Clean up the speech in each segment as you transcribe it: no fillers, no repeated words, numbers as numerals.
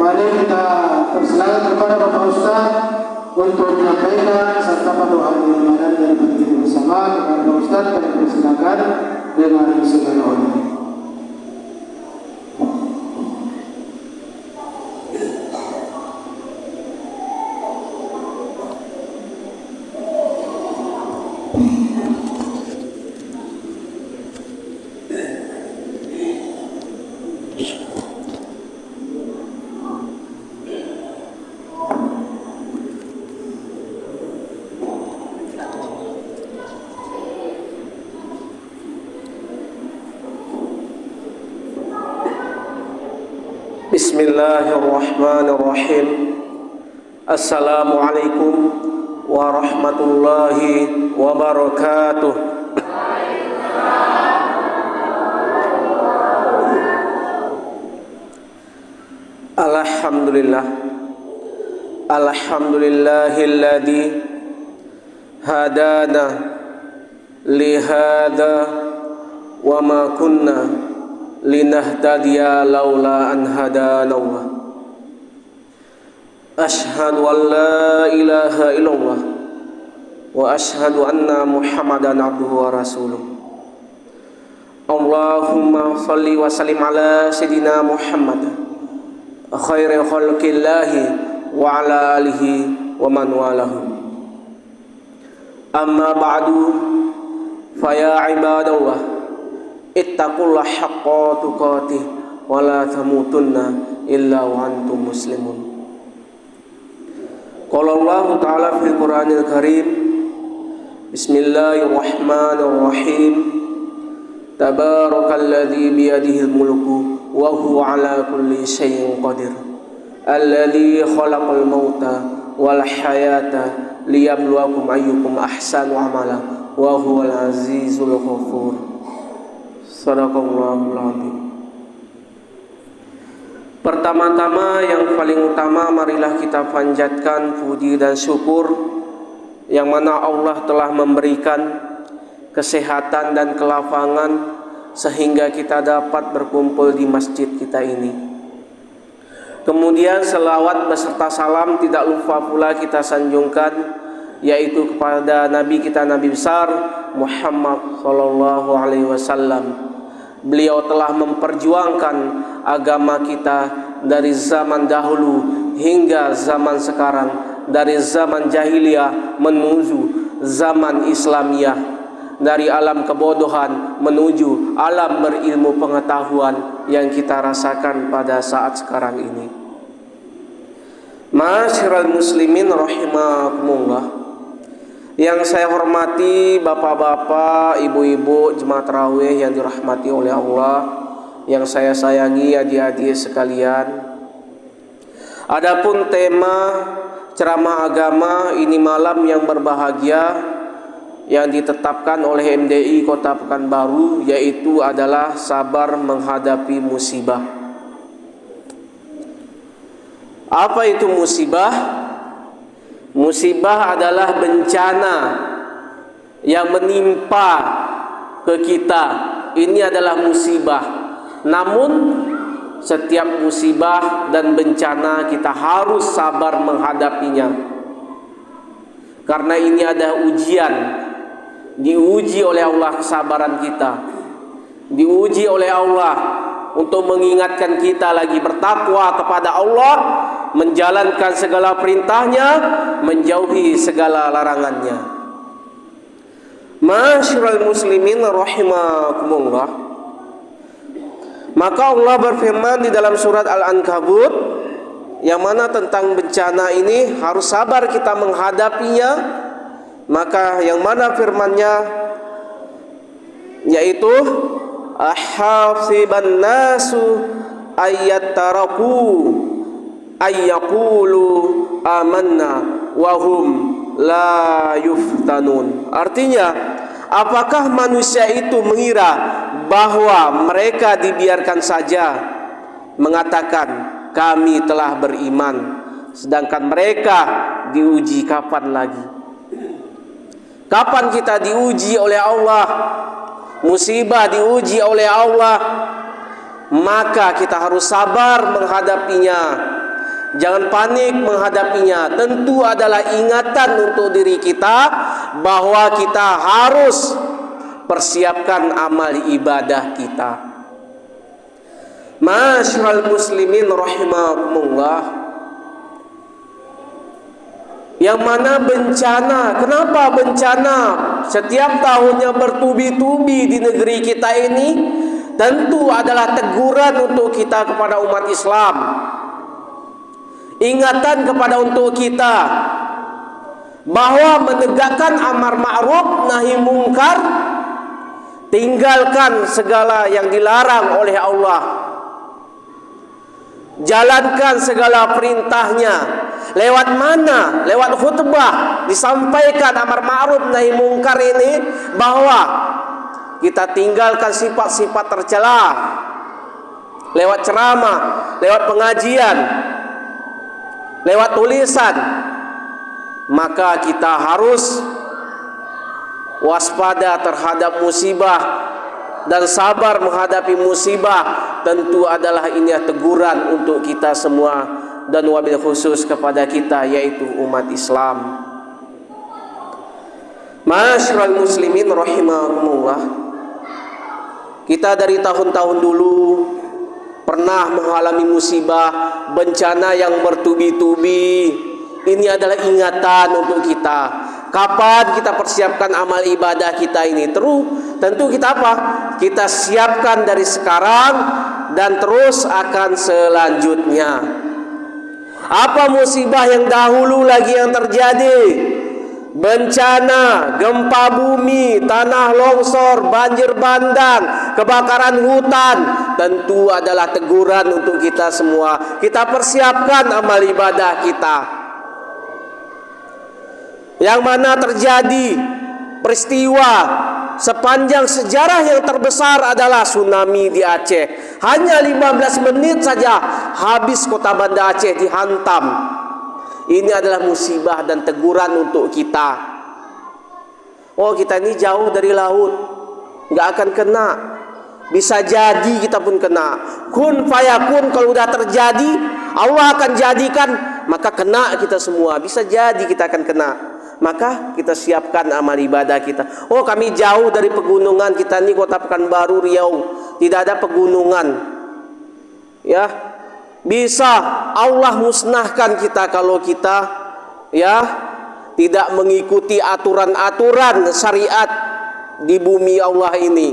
Kembali kita persilakan kepada Bapak Ustaz untuk menyampaikan serta doa Ramadan dan kita bersama. Kepada Bapak Ustaz kami persilakan dengan segala hormat. Bismillahirrahmanirrahim. Assalamualaikum warahmatullahi wabarakatuh. Alhamdulillah. Alhamdulillahilladzi hadana lihada wa ma kunna linahtadiya laula an hadanallah. Ashhadu an la ilaha illallah wa ashhadu anna Muhammadan abduhu wa rasuluh. Allahumma shalli wa sallim ala sayidina Muhammad khairi khalqillahi wa ala alihi wa man walahu. Amma ba'du, fa ya ibadallah, ittaqullah haqqa tuqatih wa la tamutunna illa wa antum muslimun. Qala Allah Ta'ala fil Qur'anil Karim, Bismillahirrahmanirrahim. Tabarakalladzi biyadihil mulku wa huwa ala kulli syai'in qadir. Alladzi khalaqal mauta wal hayata liyabluwakum ayyukum ahsanu amala wa huwal azizul ghafur. Sadaqallahul azim. Pertama-tama yang paling utama, marilah kita panjatkan puji dan syukur yang mana Allah telah memberikan kesehatan dan kelapangan sehingga kita dapat berkumpul di masjid kita ini. Kemudian selawat beserta salam tidak lupa pula kita sanjungkan, yaitu kepada Nabi kita, Nabi besar Muhammad sallallahu alaihi wasallam. Beliau telah memperjuangkan agama kita dari zaman dahulu hingga zaman sekarang, dari zaman jahiliyah menuju zaman Islamiyah, dari alam kebodohan menuju alam berilmu pengetahuan yang kita rasakan pada saat sekarang ini. Ma'asyiral muslimin rahimakumullah. Yang saya hormati bapak-bapak, ibu-ibu jemaah tarawih yang dirahmati oleh Allah, yang saya sayangi adik-adik sekalian. Adapun tema ceramah agama ini malam yang berbahagia yang ditetapkan oleh MDI Kota Pekanbaru, yaitu adalah sabar menghadapi musibah. Apa itu musibah? Musibah adalah bencana yang menimpa ke kita. Ini adalah musibah. Namun setiap musibah dan bencana kita harus sabar menghadapinya. Karena ini ada ujian. Diuji oleh Allah kesabaran kita. Diuji oleh Allah untuk mengingatkan kita lagi bertakwa kepada Allah, menjalankan segala perintahnya, menjauhi segala larangannya. Ma'asyiral muslimin rahimakumullah. Maka Allah berfirman di dalam surat Al-Ankabut, yang mana tentang bencana ini harus sabar kita menghadapinya. Maka yang mana firman-Nya, yaitu ahasiban nasu ayyataraku ayyaqulu amanna wahum la yuftanun. Artinya, apakah manusia itu mengira bahwa mereka dibiarkan saja mengatakan kami telah beriman, sedangkan mereka diuji kapan lagi? Kapan kita diuji oleh Allah? Musibah diuji oleh Allah, maka kita harus sabar menghadapinya. Jangan panik menghadapinya. Tentu adalah ingatan untuk diri kita bahwa kita harus persiapkan amal ibadah kita. Masyaallah muslimin rahimakumullah. Yang mana bencana? Kenapa bencana setiap tahunnya bertubi-tubi di negeri kita ini? Tentu adalah teguran untuk kita kepada umat Islam. Ingatan kepada untuk kita bahwa menegakkan amar ma'ruf nahi mungkar, tinggalkan segala yang dilarang oleh Allah, jalankan segala perintahnya. Lewat mana? Lewat khutbah disampaikan amar ma'ruf nahi mungkar ini, bahwa kita tinggalkan sifat-sifat tercela. Lewat ceramah, lewat pengajian, lewat tulisan, maka kita harus waspada terhadap musibah dan sabar menghadapi musibah. Tentu adalah ini teguran untuk kita semua, dan wabil khusus kepada kita, yaitu umat Islam. Masyaallah muslimin rahimakumullah. Kita dari tahun-tahun dulu pernah mengalami musibah, bencana yang bertubi-tubi. Ini adalah ingatan untuk kita. Kapan kita persiapkan amal ibadah kita ini? Tentu kita apa? Kita siapkan dari sekarang dan terus akan selanjutnya. Apa musibah yang dahulu lagi yang terjadi? Bencana, gempa bumi, tanah longsor, banjir bandang, kebakaran hutan, tentu adalah teguran untuk kita semua. Kita persiapkan amal ibadah kita. Yang mana terjadi peristiwa sepanjang sejarah yang terbesar adalah tsunami di Aceh. Hanya 15 menit saja habis kota Banda Aceh dihantam. Ini adalah musibah dan teguran untuk kita. Oh, kita ini jauh dari laut, nggak akan kena. Bisa jadi kita pun kena. Kun fayakun, kalau udah terjadi Allah akan jadikan, maka kena kita semua. Bisa jadi kita akan kena. Maka kita siapkan amal ibadah kita. Oh, kami jauh dari pegunungan, kita ini kota Pekanbaru, Riau, tidak ada pegunungan. Ya, bisa Allah musnahkan kita kalau kita tidak mengikuti aturan-aturan syariat di bumi Allah ini.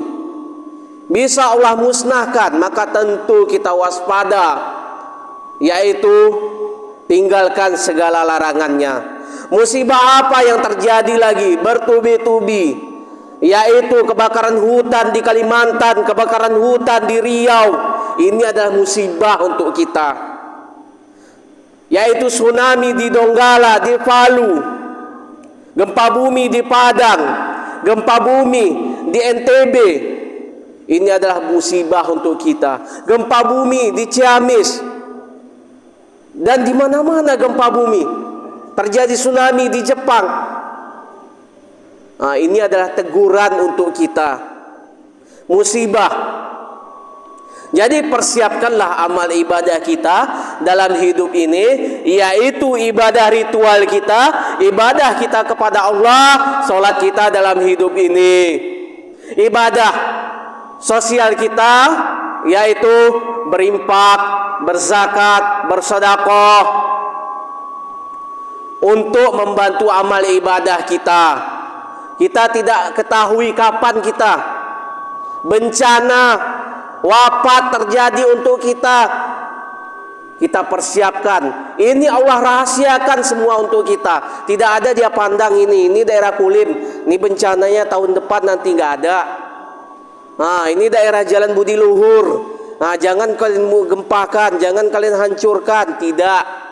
Bisa Allah musnahkan, maka tentu kita waspada, yaitu tinggalkan segala larangannya. Musibah apa yang terjadi lagi bertubi-tubi, yaitu kebakaran hutan di Kalimantan, kebakaran hutan di Riau. Ini adalah musibah untuk kita. Yaitu tsunami di Donggala, di Palu, gempa bumi di Padang, gempa bumi di NTB. Ini adalah musibah untuk kita. Gempa bumi di Ciamis, dan di mana-mana gempa bumi. Terjadi tsunami di Jepang. Nah, ini adalah teguran untuk kita. Musibah. Jadi persiapkanlah amal ibadah kita dalam hidup ini, yaitu ibadah ritual kita, ibadah kita kepada Allah, sholat kita dalam hidup ini. Ibadah sosial kita, yaitu berinfak, berzakat, bersedekah, untuk membantu amal ibadah kita. Kita tidak ketahui kapan kita bencana, wafat terjadi untuk kita. Kita persiapkan. Ini Allah rahasiakan semua untuk kita. Tidak ada dia pandang ini daerah Kulim, ini bencananya tahun depan nanti nggak ada. Nah, ini daerah Jalan Budi Luhur. Nah, jangan kalian gempakan, jangan kalian hancurkan. Tidak.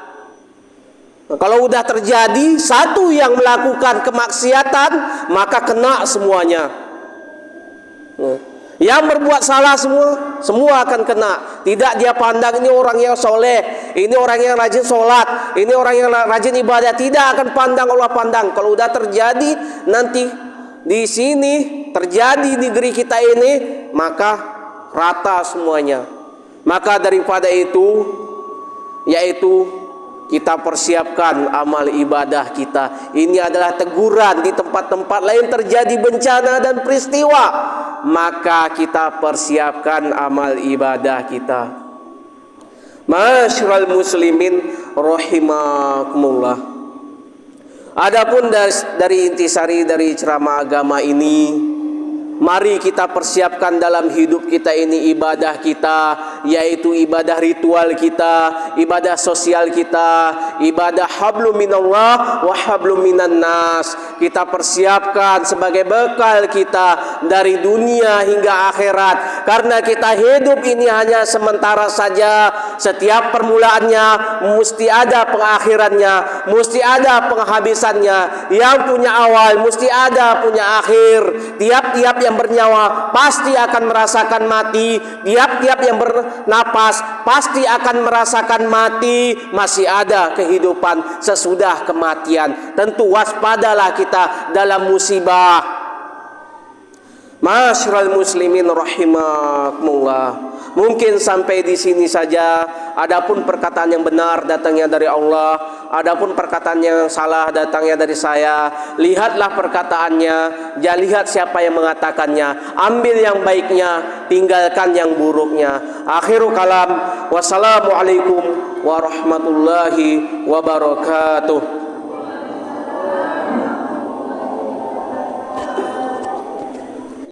Kalau udah terjadi satu yang melakukan kemaksiatan, maka kena semuanya. Yang berbuat salah semua akan kena. Tidak dia pandang ini orang yang soleh, ini orang yang rajin sholat, ini orang yang rajin ibadah. Tidak akan pandang Allah pandang. Kalau udah terjadi nanti di sini terjadi di negeri kita ini, maka rata semuanya. Maka daripada itu, yaitu kita persiapkan amal ibadah kita. Ini adalah teguran di tempat-tempat lain terjadi bencana dan peristiwa, maka kita persiapkan amal ibadah kita. Masyarul muslimin rahimakumullah. Adapun dari intisari dari ceramah agama ini, mari kita persiapkan dalam hidup kita ini ibadah kita, yaitu ibadah ritual kita, ibadah sosial kita, ibadah hablum minallah wa hablum minan nas. Kita persiapkan sebagai bekal kita dari dunia hingga akhirat, karena kita hidup ini hanya sementara saja. Setiap permulaannya mesti ada pengakhirannya, mesti ada penghabisannya. Yang punya awal mesti ada punya akhir. Tiap-tiap yang bernyawa pasti akan merasakan mati. Tiap-tiap yang bernapas pasti akan merasakan mati. Masih ada kehidupan sesudah kematian. Tentu waspadalah kita dalam musibah. Masyarul muslimin rahimakumullah. Mungkin sampai di sini saja. Adapun perkataan yang benar datangnya dari Allah, adapun perkataan yang salah datangnya dari saya. Lihatlah perkataannya, jangan lihat siapa yang mengatakannya. Ambil yang baiknya, tinggalkan yang buruknya. Akhirul kalam, wassalamualaikum warahmatullahi wabarakatuh.